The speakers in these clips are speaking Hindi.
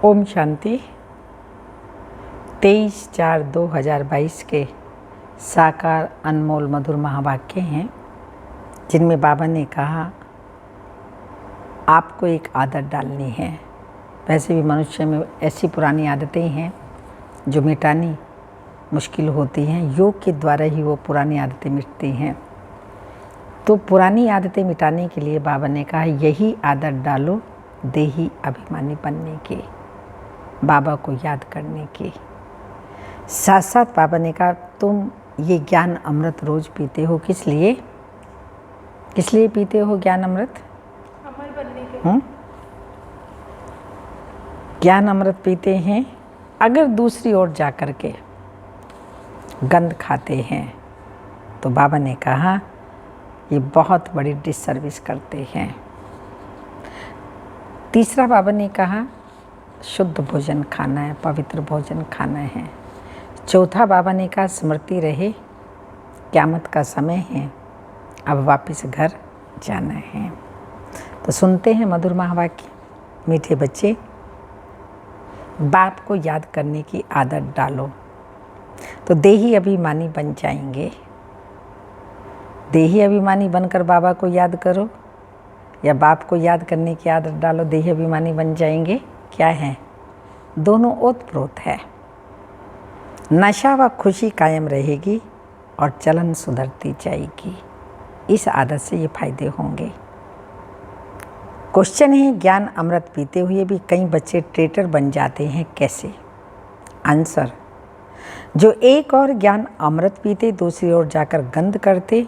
ओम शांति। 23/4/2022 के साकार अनमोल मधुर महावाक्य हैं, जिनमें बाबा ने कहा आपको एक आदत डालनी है। वैसे भी मनुष्य में ऐसी पुरानी आदतें हैं जो मिटानी मुश्किल होती हैं। योग के द्वारा ही वो पुरानी आदतें मिटती हैं। तो पुरानी आदतें मिटाने के लिए बाबा ने कहा यही आदत डालो, देही अभिमानी बनने की, बाबा को याद करने की। साथ साथ बाबा ने कहा तुम ये ज्ञान अमृत रोज पीते हो, किस लिए पीते हो ज्ञान अमृत? अमर बनने के। ज्ञान अमृत पीते हैं अगर दूसरी ओर जा कर के गंद खाते हैं तो बाबा ने कहा ये बहुत बड़ी डिससर्विस करते हैं। तीसरा बाबा ने कहा शुद्ध भोजन खाना है, पवित्र भोजन खाना है। चौथा बाबा ने कहा स्मृति रहे क़यामत का समय है, अब वापस घर जाना है। तो सुनते हैं मधुर महावाक्य। मीठे बच्चे, बाप को याद करने की आदत डालो तो देही अभिमानी बन जाएंगे। देही अभिमानी बनकर बाबा को याद करो या बाप को याद करने की आदत डालो, देही अभिमानी बन जाएंगे। क्या है? दोनों ओतप्रोत है। नशा व खुशी कायम रहेगी और चलन सुधरती जाएगी। इस आदत से ये फायदे होंगे। क्वेश्चन है ज्ञान अमृत पीते हुए भी कई बच्चे ट्रेटर बन जाते हैं, कैसे? आंसर, जो एक और ज्ञान अमृत पीते दूसरी ओर जाकर गंद करते,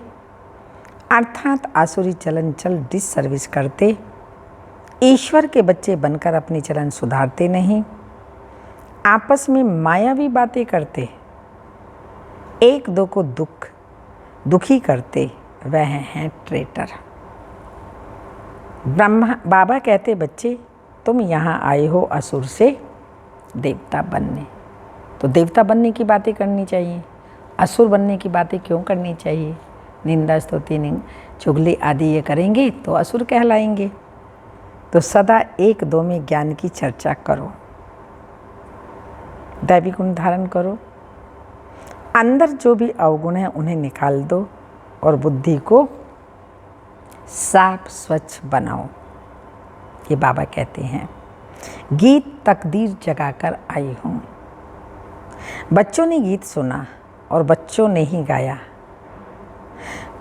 अर्थात आसुरी चलन चल डिससर्विस करते, ईश्वर के बच्चे बनकर अपनी चलन सुधारते नहीं, आपस में मायावी बातें करते, एक दो को दुखी करते, वह हैं ट्रेटर। बाबा कहते बच्चे तुम यहाँ आए हो असुर से देवता बनने, तो देवता बनने की बातें करनी चाहिए। असुर बनने की बातें क्यों करनी चाहिए? निंदा स्तुति चुगली आदि ये करेंगे तो असुर कहलाएंगे। तो सदा एक दो में ज्ञान की चर्चा करो, दैवी गुण धारण करो, अंदर जो भी अवगुण है उन्हें निकाल दो और बुद्धि को साफ स्वच्छ बनाओ। ये बाबा कहते हैं गीत तकदीर जगाकर आई हूँ। बच्चों ने गीत सुना और बच्चों ने ही गाया।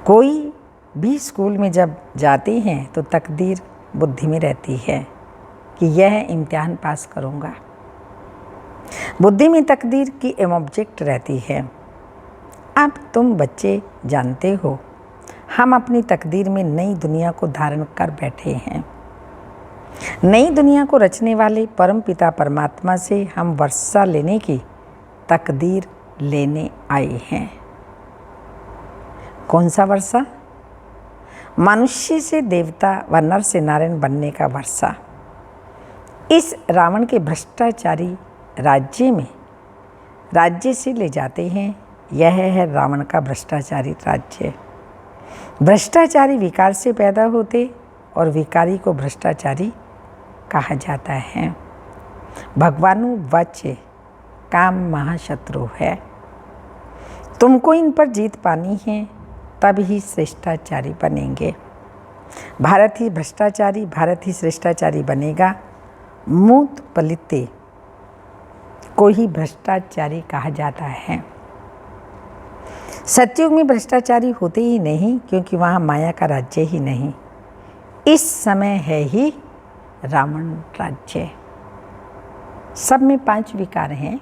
कोई भी स्कूल में जब जाते हैं तो तकदीर बुद्धि में रहती है कि यह इम्तिहान पास करूँगा। बुद्धि में तकदीर की ऑब्जेक्ट रहती है। अब तुम बच्चे जानते हो हम अपनी तकदीर में नई दुनिया को धारण कर बैठे हैं। नई दुनिया को रचने वाले परम पिता परमात्मा से हम वर्षा लेने की तकदीर लेने आए हैं। कौन सा वर्षा? मनुष्य से देवता व नर से नारायण बनने का वर्षा। इस रावण के भ्रष्टाचारी राज्य से ले जाते हैं। यह है रावण का भ्रष्टाचारी राज्य। भ्रष्टाचारी विकार से पैदा होते और विकारी को भ्रष्टाचारी कहा जाता है। भगवानु वच्य काम महाशत्रु है। तुमको इन पर जीत पानी है, तब ही श्रेष्ठाचारी बनेंगे। भारत ही श्रेष्ठाचारी बनेगा। मूत पलिते को ही भ्रष्टाचारी कहा जाता है। सतयुग में भ्रष्टाचारी होते ही नहीं, क्योंकि वहाँ माया का राज्य ही नहीं। इस समय है ही रावण राज्य। सब में 5 विकार हैं।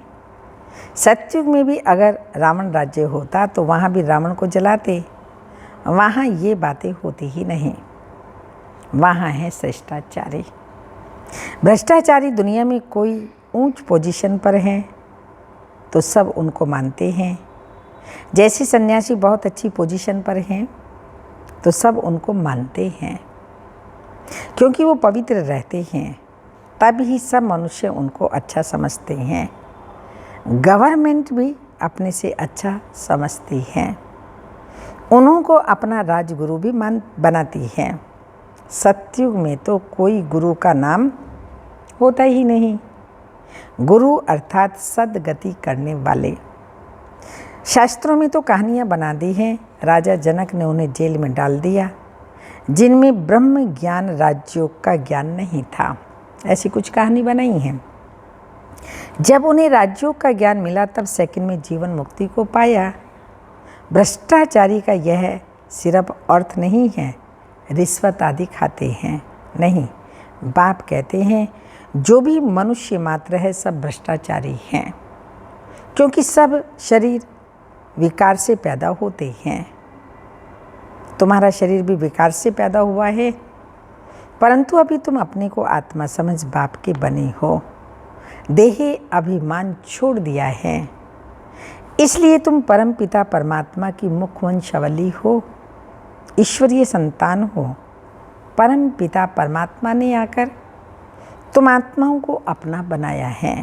सतयुग में भी अगर रावण राज्य होता तो वहाँ भी रावण को जलाते। वहाँ ये बातें होती ही नहीं। वहाँ है श्रेष्ठाचारी। भ्रष्टाचारी दुनिया में कोई ऊंच पोजीशन पर हैं तो सब उनको मानते हैं। जैसे सन्यासी बहुत अच्छी पोजीशन पर हैं तो सब उनको मानते हैं, क्योंकि वो पवित्र रहते हैं। तब ही सब मनुष्य उनको अच्छा समझते हैं। गवर्नमेंट भी अपने से अच्छा समझती है। उन्हों को अपना राजगुरु भी बनाती है। सतयुग में तो कोई गुरु का नाम होता ही नहीं। गुरु अर्थात सद्गति करने वाले। शास्त्रों में तो कहानियाँ बना दी हैं। राजा जनक ने उन्हें जेल में डाल दिया, जिनमें ब्रह्म ज्ञान राजयोग का ज्ञान नहीं था। ऐसी कुछ कहानी बनाई है। जब उन्हें राजयोग का ज्ञान मिला तब सेकंड में जीवन मुक्ति को पाया। भ्रष्टाचारी का यह सिर्फ अर्थ नहीं है रिश्वत आदि खाते हैं, नहीं। बाप कहते हैं जो भी मनुष्य मात्र है सब भ्रष्टाचारी हैं, क्योंकि सब शरीर विकार से पैदा होते हैं। तुम्हारा शरीर भी विकार से पैदा हुआ है, परंतु अभी तुम अपने को आत्मा समझ बाप के बने हो। देहे अभिमान छोड़ दिया है, इसलिए तुम परम पिता परमात्मा की मुखवंशावली हो, ईश्वरीय संतान हो। परम पिता परमात्मा ने आकर तुम आत्माओं को अपना बनाया है।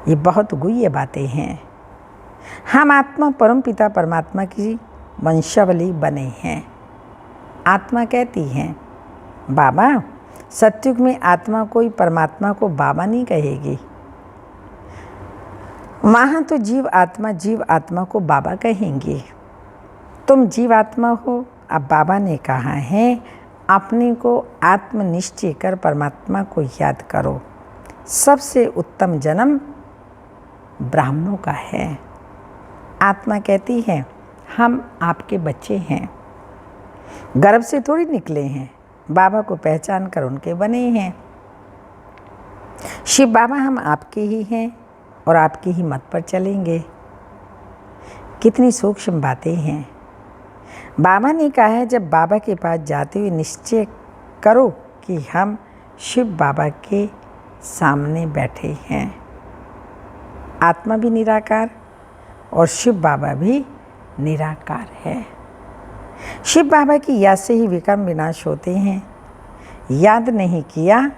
ये बहुत गुह्य बातें हैं। हम आत्मा परम पिता परमात्मा की वंशावली बने हैं। आत्मा कहती है बाबा, सतयुग में आत्मा कोई परमात्मा को बाबा नहीं कहेगी, वहाँ तो जीव आत्मा को बाबा कहेंगे। तुम जीव आत्मा हो। अब बाबा ने कहा है अपने को आत्मनिश्चय कर परमात्मा को याद करो। सबसे उत्तम जन्म ब्राह्मणों का है। आत्मा कहती है हम आपके बच्चे हैं, गर्भ से थोड़ी निकले हैं, बाबा को पहचान कर उनके बने हैं। शिव बाबा हम आपके ही हैं और आपकी ही मत पर चलेंगे। कितनी सूक्ष्म बातें हैं। बाबा ने कहा है जब बाबा के पास जाते हुए निश्चय करो कि हम शिव बाबा के सामने बैठे हैं। आत्मा भी निराकार और शिव बाबा भी निराकार है। शिव बाबा की याद से ही विकर्म विनाश होते हैं। याद नहीं किया,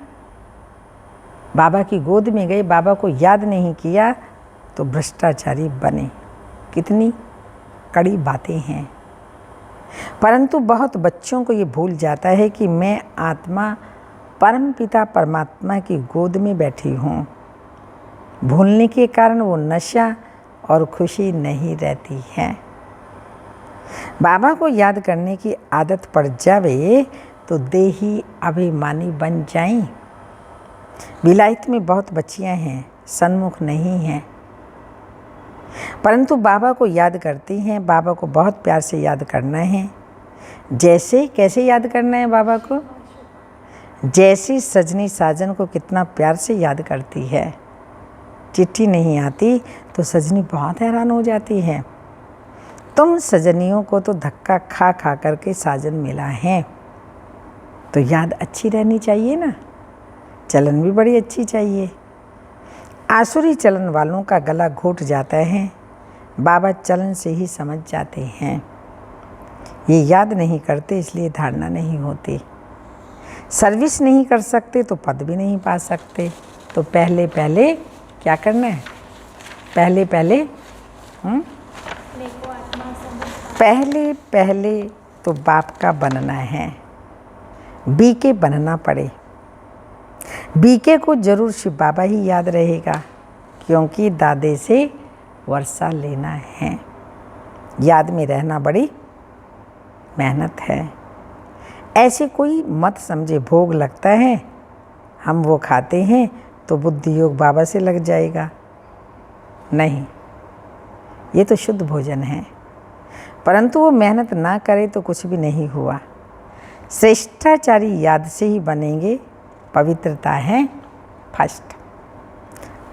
बाबा की गोद में गए, बाबा को याद नहीं किया तो भ्रष्टाचारी बने। कितनी कड़ी बातें हैं। परंतु बहुत बच्चों को ये भूल जाता है कि मैं आत्मा परम पिता परमात्मा की गोद में बैठी हूँ। भूलने के कारण वो नशा और खुशी नहीं रहती है। बाबा को याद करने की आदत पड़ जावे तो देही अभिमानी बन जाएं। विलायत में बहुत बच्चियां हैं, सन्मुख नहीं हैं, परंतु बाबा को याद करती हैं। बाबा को बहुत प्यार से याद करना है। कैसे याद करना है बाबा को? जैसी सजनी साजन को कितना प्यार से याद करती है। चिट्ठी नहीं आती तो सजनी बहुत हैरान हो जाती है। तुम सजनियों को तो धक्का खा खा करके साजन मिला है, तो याद अच्छी रहनी चाहिए ना, चलन भी बड़ी अच्छी चाहिए। आसुरी चलन वालों का गला घोट जाता है, बाबा चलन से ही समझ जाते हैं। ये याद नहीं करते इसलिए धारणा नहीं होती। सर्विस नहीं कर सकते तो पद भी नहीं पा सकते। तो पहले पहले क्या करना है? पहले पहले तो बाप का बनना है। बीके बनना पड़े। बीके को जरूर शिव बाबा ही याद रहेगा, क्योंकि दादे से वर्षा लेना है। याद में रहना बड़ी मेहनत है। ऐसे कोई मत समझे भोग लगता है, हम वो खाते हैं तो बुद्धि योग बाबा से लग जाएगा। नहीं, ये तो शुद्ध भोजन है। परंतु वो मेहनत ना करे तो कुछ भी नहीं हुआ। श्रेष्ठाचारी याद से ही बनेंगे। पवित्रता है फर्स्ट।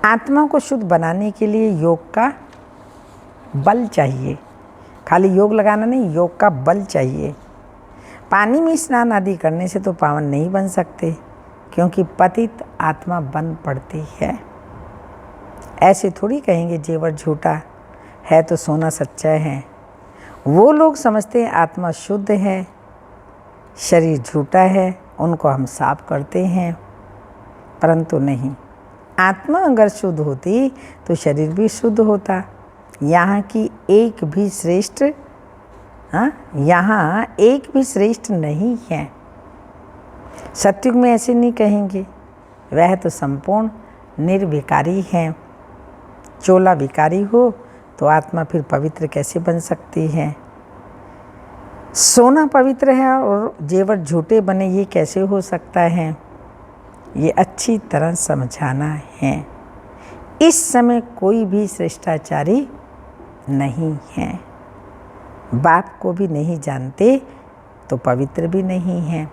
आत्मा को शुद्ध बनाने के लिए योग का बल चाहिए। खाली योग लगाना नहीं, योग का बल चाहिए। पानी में स्नान आदि करने से तो पावन नहीं बन सकते, क्योंकि पतित आत्मा बन पड़ती है। ऐसे थोड़ी कहेंगे जेवर झूठा है तो सोना सच्चा है। वो लोग समझते हैं आत्मा शुद्ध है, शरीर झूठा है, उनको हम साफ करते हैं, परंतु नहीं। आत्मा अगर शुद्ध होती तो शरीर भी शुद्ध होता। यहाँ की एक भी श्रेष्ठ यहाँ एक भी श्रेष्ठ नहीं है। सतयुग में ऐसे नहीं कहेंगे, वह तो संपूर्ण निर्विकारी हैं। चोला विकारी हो तो आत्मा फिर पवित्र कैसे बन सकती है? सोना पवित्र है और जेवर झूठे बने, ये कैसे हो सकता है? ये अच्छी तरह समझाना है। इस समय कोई भी श्रेष्ठाचारी नहीं है। बाप को भी नहीं जानते तो पवित्र भी नहीं है।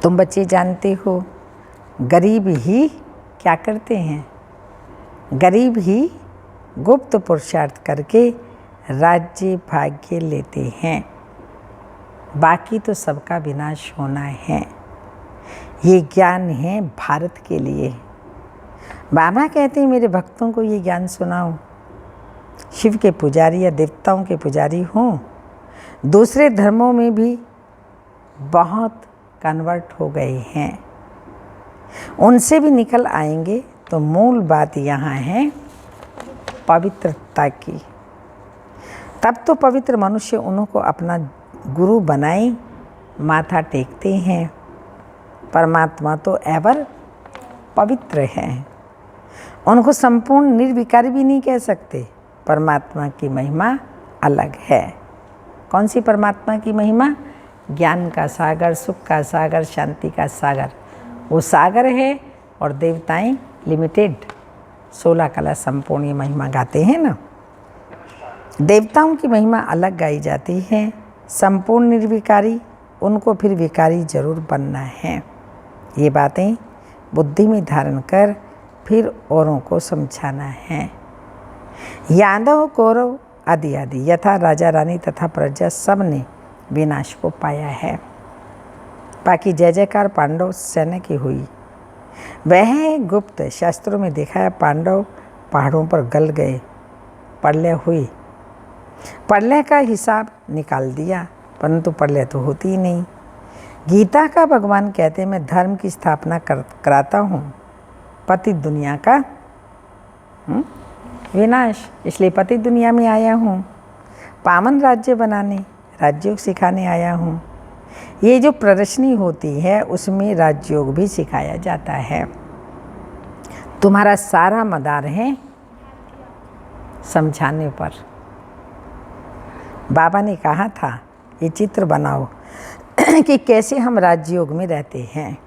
तुम बच्चे जानते हो, गरीब ही क्या करते हैं? गरीब ही गुप्त पुरुषार्थ करके राज्य भाग्य लेते हैं। बाकी तो सबका विनाश होना है। ये ज्ञान है भारत के लिए। बाबा कहते हैं मेरे भक्तों को ये ज्ञान सुनाओ। शिव के पुजारी या देवताओं के पुजारी हों, दूसरे धर्मों में भी बहुत कन्वर्ट हो गए हैं, उनसे भी निकल आएंगे। तो मूल बात यहाँ है पवित्रता की। तब तो पवित्र मनुष्य उनको अपना गुरु बनाए माथा टेकते हैं। परमात्मा तो एवर पवित्र है, उनको संपूर्ण निर्विकारी भी नहीं कह सकते। परमात्मा की महिमा अलग है। कौन सी परमात्मा की महिमा? ज्ञान का सागर, सुख का सागर, शांति का सागर। वो सागर है और देवताएं लिमिटेड 16 कला संपूर्ण ये महिमा गाते हैं ना। देवताओं की महिमा अलग गाई जाती है। संपूर्ण निर्विकारी, उनको फिर विकारी जरूर बनना है। ये बातें बुद्धि में धारण कर फिर औरों को समझाना है। यादव कौरव आदि आदि यथा राजा रानी तथा प्रजा सब ने विनाश को पाया है। बाकी जय जयकार पांडव सेना की हुई। वह गुप्त शास्त्रों में देखा है, पांडव पहाड़ों पर गल गए, प्रलय हुई। प्रलय का हिसाब निकाल दिया, परंतु प्रलय तो होती ही नहीं। गीता का भगवान कहते हैं मैं धर्म की स्थापना कराता हूँ, पतित दुनिया का विनाश, इसलिए पतित दुनिया में आया हूँ। पावन राज्य बनाने, राजयोग सिखाने आया हूँ। ये जो प्रदर्शनी होती है उसमें राजयोग भी सिखाया जाता है। तुम्हारा सारा मदार है समझाने पर। बाबा ने कहा था ये चित्र बनाओ कि कैसे हम राजयोग में रहते हैं।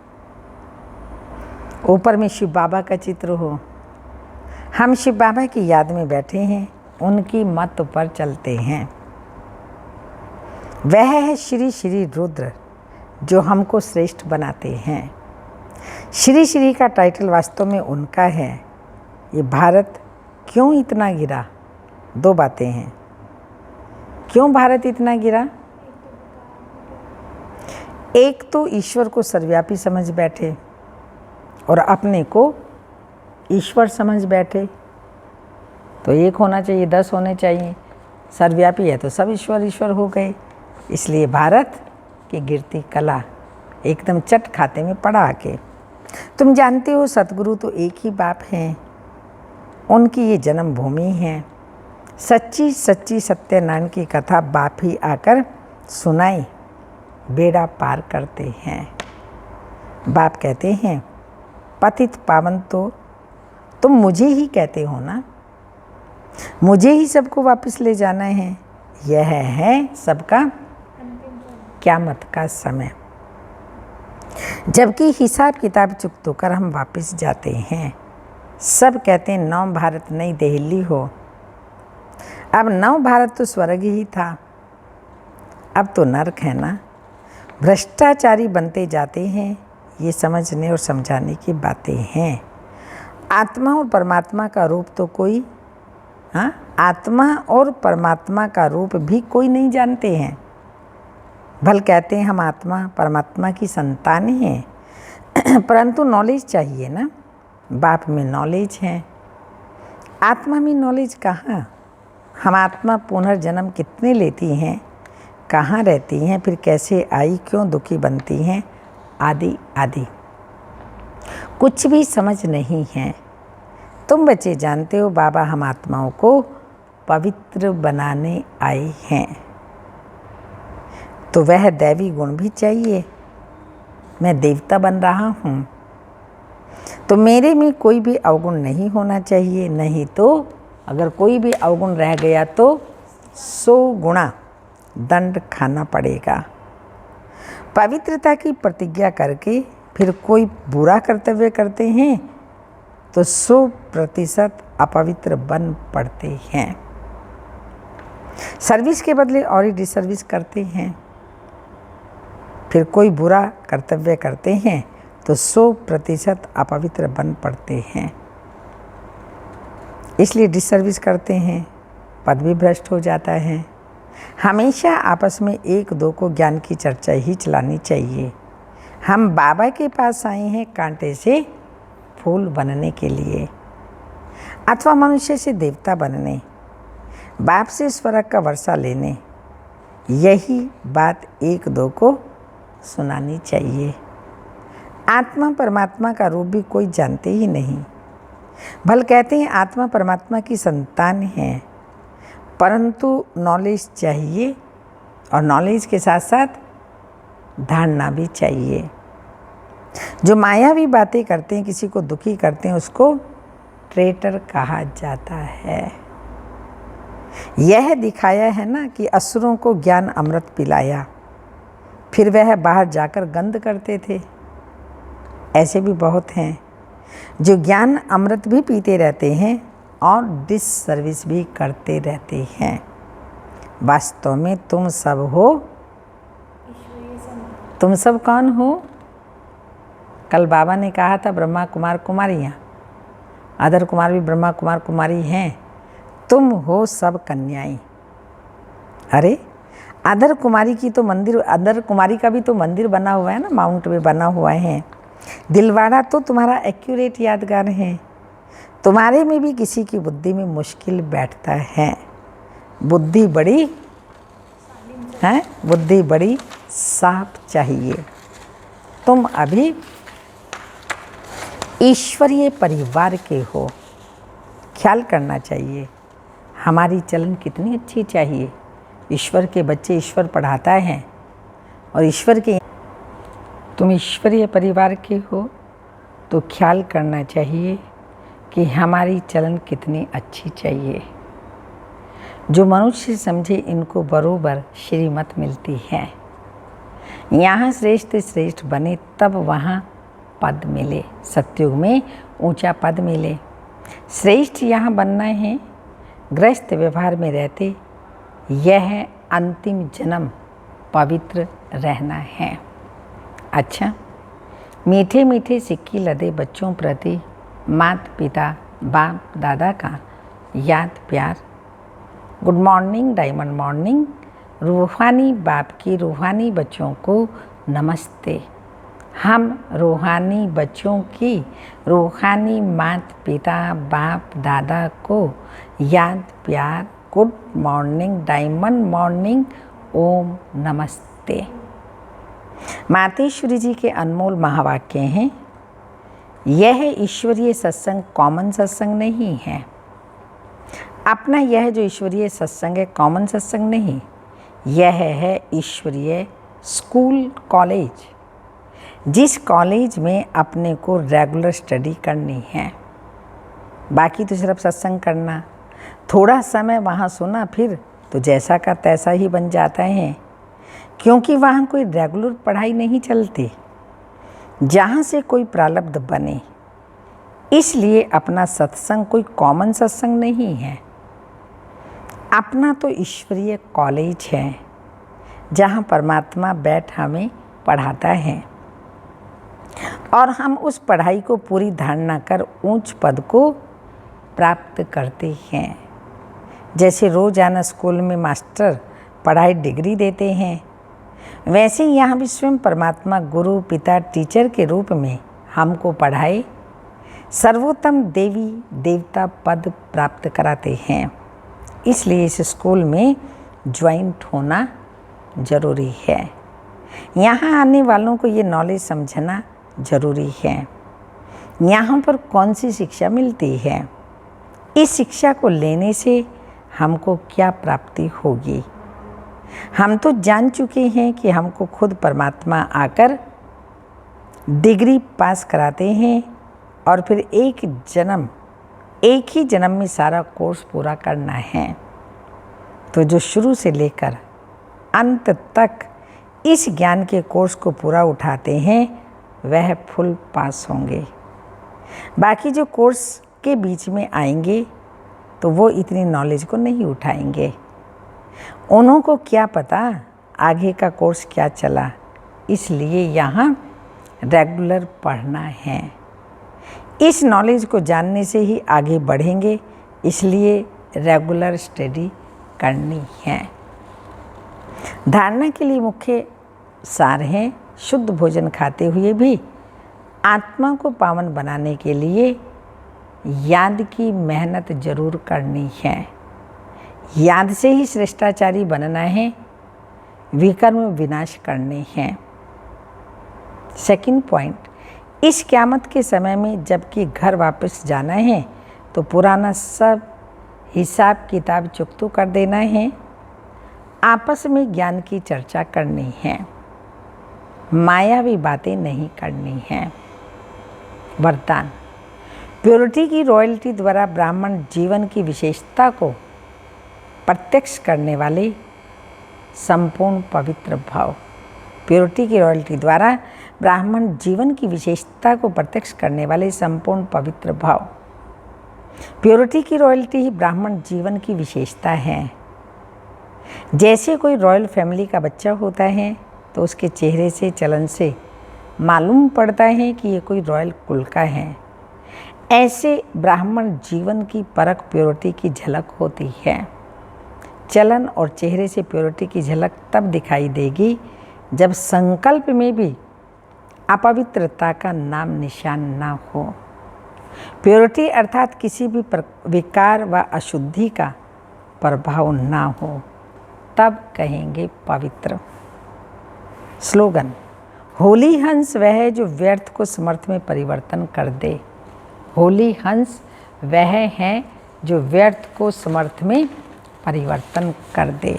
ऊपर में शिव बाबा का चित्र हो, हम शिव बाबा की याद में बैठे हैं, उनकी मत पर चलते हैं। वह है श्री श्री रुद्र जो हमको श्रेष्ठ बनाते हैं। श्री श्री का टाइटल वास्तव में उनका है। ये भारत क्यों इतना गिरा? 2 बातें हैं। क्यों भारत इतना गिरा? एक तो ईश्वर को सर्वव्यापी समझ बैठे और अपने को ईश्वर समझ बैठे। तो 1 होना चाहिए, 10 होने चाहिए। सर्वव्यापी है तो सब ईश्वर ईश्वर हो गए। इसलिए भारत की गिरती कला एकदम चट खाते में पड़ा आके। तुम जानते हो सतगुरु तो एक ही बाप हैं, उनकी ये जन्मभूमि है। सच्ची सच्ची सत्यनारायण की कथा बाप ही आकर सुनाई, बेड़ा पार करते हैं। बाप कहते हैं पतित पावन तो तुम मुझे ही कहते हो ना, मुझे ही सबको वापस ले जाना है। यह है सबका क़यामत का समय, जबकि हिसाब किताब चुकतो कर हम वापस जाते हैं। सब कहते हैं नव भारत नई दिल्ली हो। अब नव भारत तो स्वर्ग ही था, अब तो नरक है ना। भ्रष्टाचारी बनते जाते हैं, ये समझने और समझाने की बातें हैं। आत्मा और परमात्मा का रूप तो कोई आत्मा और परमात्मा का रूप भी कोई नहीं जानते हैं। भल कहते हैं हम आत्मा परमात्मा की संतान हैं, परंतु नॉलेज चाहिए ना। बाप में नॉलेज है, आत्मा में नॉलेज कहाँ? हम आत्मा पुनर्जन्म कितने लेती हैं, कहाँ रहती हैं, फिर कैसे आई, क्यों दुखी बनती हैं, आदि आदि कुछ भी समझ नहीं है। तुम बच्चे जानते हो बाबा हम आत्माओं को पवित्र बनाने आए हैं, तो वह दैवी गुण भी चाहिए। मैं देवता बन रहा हूँ तो मेरे में कोई भी अवगुण नहीं होना चाहिए, नहीं तो अगर कोई भी अवगुण रह गया तो 100 गुना दंड खाना पड़ेगा। पवित्रता की प्रतिज्ञा करके फिर कोई बुरा कर्तव्य करते हैं तो 100% अपवित्र बन पड़ते हैं। सर्विस के बदले और ही डिसर्विस करते हैं, फिर कोई बुरा कर्तव्य करते हैं तो 100% अपवित्र बन पड़ते हैं। इसलिए डिसर्विस करते हैं, पद भी भ्रष्ट हो जाता है। हमेशा आपस में एक दो को ज्ञान की चर्चा ही चलानी चाहिए। हम बाबा के पास आए हैं कांटे से फूल बनने के लिए, अथवा मनुष्य से देवता बनने, बाप से स्वर्ग का वर्षा लेने। यही बात एक दो को सुनानी चाहिए। आत्मा परमात्मा का रूप भी कोई जानते ही नहीं। भल कहते हैं आत्मा परमात्मा की संतान है, परंतु नॉलेज चाहिए और नॉलेज के साथ साथ धारणा भी चाहिए। जो मायावी बातें करते हैं, किसी को दुखी करते हैं, उसको ट्रेटर कहा जाता है। यह दिखाया है ना कि असुरों को ज्ञान अमृत पिलाया, फिर वह बाहर जाकर गंध करते थे। ऐसे भी बहुत हैं जो ज्ञान अमृत भी पीते रहते हैं और डिससर्विस भी करते रहते हैं। वास्तव में तुम सब हो, तुम सब कौन हो? कल बाबा ने कहा था ब्रह्मा कुमार कुमारियाँ, अदर कुमार भी ब्रह्मा कुमार कुमारी हैं। तुम हो सब कन्याएं। अरे अदर कुमारी की तो मंदिर, अदर कुमारी का भी तो मंदिर बना हुआ है ना, माउंट में बना हुआ है। दिलवाड़ा तो तुम्हारा एक्यूरेट यादगार है। तुम्हारे में भी किसी की बुद्धि में मुश्किल बैठता है। बुद्धि बड़ी है, बुद्धि बड़ी साफ चाहिए। तुम अभी ईश्वरीय परिवार के हो, ख्याल करना चाहिए। हमारी चलन कितनी अच्छी चाहिए। ईश्वर के बच्चे ईश्वर पढ़ाता है और ईश्वर के, तुम ईश्वरीय परिवार के हो तो ख्याल करना चाहिए कि हमारी चलन कितनी अच्छी चाहिए। जो मनुष्य समझे इनको बरोबर श्रीमत मिलती है। यहाँ श्रेष्ठ श्रेष्ठ बने तब वहाँ पद मिले, सतयुग में ऊंचा पद मिले। श्रेष्ठ यहाँ बनना है, गृहस्थ व्यवहार में रहते यह अंतिम जन्म पवित्र रहना है। अच्छा, मीठे मीठे सिक्की लदे बच्चों प्रति माता पिता बाप दादा का याद प्यार। Good morning, diamond morning. रूहानी बाप की रूहानी बच्चों को नमस्ते। हम रूहानी बच्चों की रूहानी माता पिता बाप दादा को याद प्यार, गुड मॉर्निंग, डायमंड मॉर्निंग, ओम नमस्ते। मातेश्वरी जी के अनमोल महावाक्य हैं। यह ईश्वरीय सत्संग कॉमन सत्संग नहीं है। अपना यह जो ईश्वरीय सत्संग है कॉमन सत्संग नहीं, यह है ईश्वरीय स्कूल कॉलेज, जिस कॉलेज में अपने को रेगुलर स्टडी करनी है। बाकी तो सिर्फ सत्संग करना, थोड़ा समय वहाँ सुना फिर तो जैसा का तैसा ही बन जाता है, क्योंकि वहाँ कोई रेगुलर पढ़ाई नहीं चलती जहाँ से कोई प्रारब्ध बने। इसलिए अपना सत्संग कोई कॉमन सत्संग नहीं है। अपना तो ईश्वरीय कॉलेज है जहाँ परमात्मा बैठ हमें पढ़ाता है और हम उस पढ़ाई को पूरी धारणा कर ऊंच पद को प्राप्त करते हैं। जैसे रोजाना स्कूल में मास्टर पढ़ाई डिग्री देते हैं, वैसे ही यहाँ भी स्वयं परमात्मा गुरु पिता टीचर के रूप में हमको पढ़ाए सर्वोत्तम देवी देवता पद प्राप्त कराते हैं। इसलिए इस स्कूल में ज्वाइंट होना जरूरी है। यहाँ आने वालों को ये नॉलेज समझना जरूरी है। यहाँ पर कौन सी शिक्षा मिलती है, इस शिक्षा को लेने से हमको क्या प्राप्ति होगी। हम तो जान चुके हैं कि हमको खुद परमात्मा आकर डिग्री पास कराते हैं और फिर एक ही जन्म में सारा कोर्स पूरा करना है। तो जो शुरू से लेकर अंत तक इस ज्ञान के कोर्स को पूरा उठाते हैं वह फुल पास होंगे। बाकी जो कोर्स के बीच में आएंगे तो वो इतनी नॉलेज को नहीं उठाएंगे। उन्हों को क्या पता आगे का कोर्स क्या चला, इसलिए यहाँ रेगुलर पढ़ना है। इस नॉलेज को जानने से ही आगे बढ़ेंगे, इसलिए रेगुलर स्टडी करनी है। धारणा के लिए मुख्य सार है, शुद्ध भोजन खाते हुए भी आत्मा को पावन बनाने के लिए याद की मेहनत जरूर करनी है। याद से ही श्रेष्ठाचारी बनना है, विकर्म विनाश करने हैं। सेकंड पॉइंट, इस क़यामत के समय में जबकि घर वापस जाना है तो पुराना सब हिसाब किताब चुकता कर देना है। आपस में ज्ञान की चर्चा करनी है, मायावी बातें नहीं करनी हैं। वरदान, प्योरिटी की रॉयल्टी द्वारा ब्राह्मण जीवन की विशेषता को प्रत्यक्ष करने वाले संपूर्ण पवित्र भाव। प्योरिटी की रॉयल्टी द्वारा ब्राह्मण जीवन की विशेषता को प्रत्यक्ष करने वाले संपूर्ण पवित्र भाव। प्योरिटी की रॉयल्टी ही ब्राह्मण जीवन की विशेषता है। जैसे कोई रॉयल फैमिली का बच्चा होता है तो उसके चेहरे से, चलन से मालूम पड़ता है कि ये कोई रॉयल कुल का है। ऐसे ब्राह्मण जीवन की परख प्योरिटी की झलक होती है। चलन और चेहरे से प्योरिटी की झलक तब दिखाई देगी जब संकल्प में भी अपवित्रता का नाम निशान ना हो। प्योरिटी अर्थात किसी भी विकार व अशुद्धि का प्रभाव ना हो, तब कहेंगे पवित्र। स्लोगन, होली हंस वह है जो व्यर्थ को समर्थ में परिवर्तन कर दे। होली हंस वह है जो व्यर्थ को समर्थ में परिवर्तन कर दे।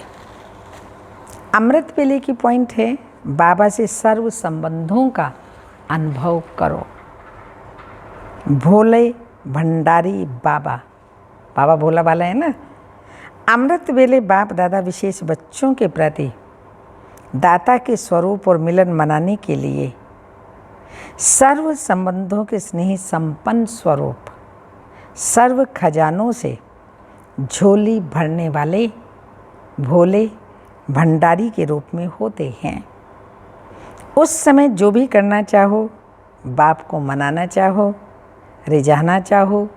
अमृत वेले की पॉइंट है, बाबा से सर्व संबंधों का अनुभव करो। भोले भंडारी बाबा, बाबा भोला वाला है ना। अमृत वेले बाप दादा विशेष बच्चों के प्रति दाता के स्वरूप और मिलन मनाने के लिए सर्व संबंधों के स्नेही संपन्न स्वरूप, सर्व खजानों से झोली भरने वाले भोले भंडारी के रूप में होते हैं। उस समय जो भी करना चाहो, बाप को मनाना चाहो, रिझाना चाहो,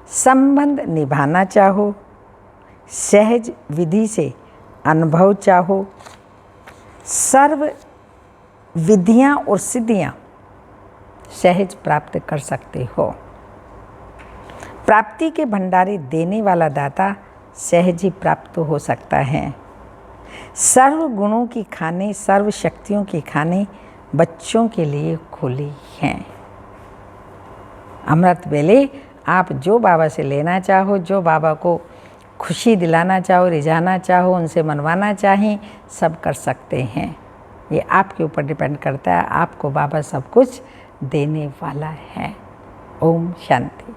संबंध निभाना चाहो, सहज विधि से अनुभव चाहो, सर्व विधियाँ और सिद्धियाँ सहज प्राप्त कर सकते हो। प्राप्ति के भंडारे देने वाला दाता सहज ही प्राप्त हो सकता है। सर्व गुणों की खाने, सर्व शक्तियों की खाने बच्चों के लिए खुली हैं। अमृत वेले आप जो बाबा से लेना चाहो, जो बाबा को खुशी दिलाना चाहो, रिझाना चाहो, उनसे मनवाना चाहें, सब कर सकते हैं। ये आपके ऊपर डिपेंड करता है। आपको बाबा सब कुछ देने वाला है। ओम शांति।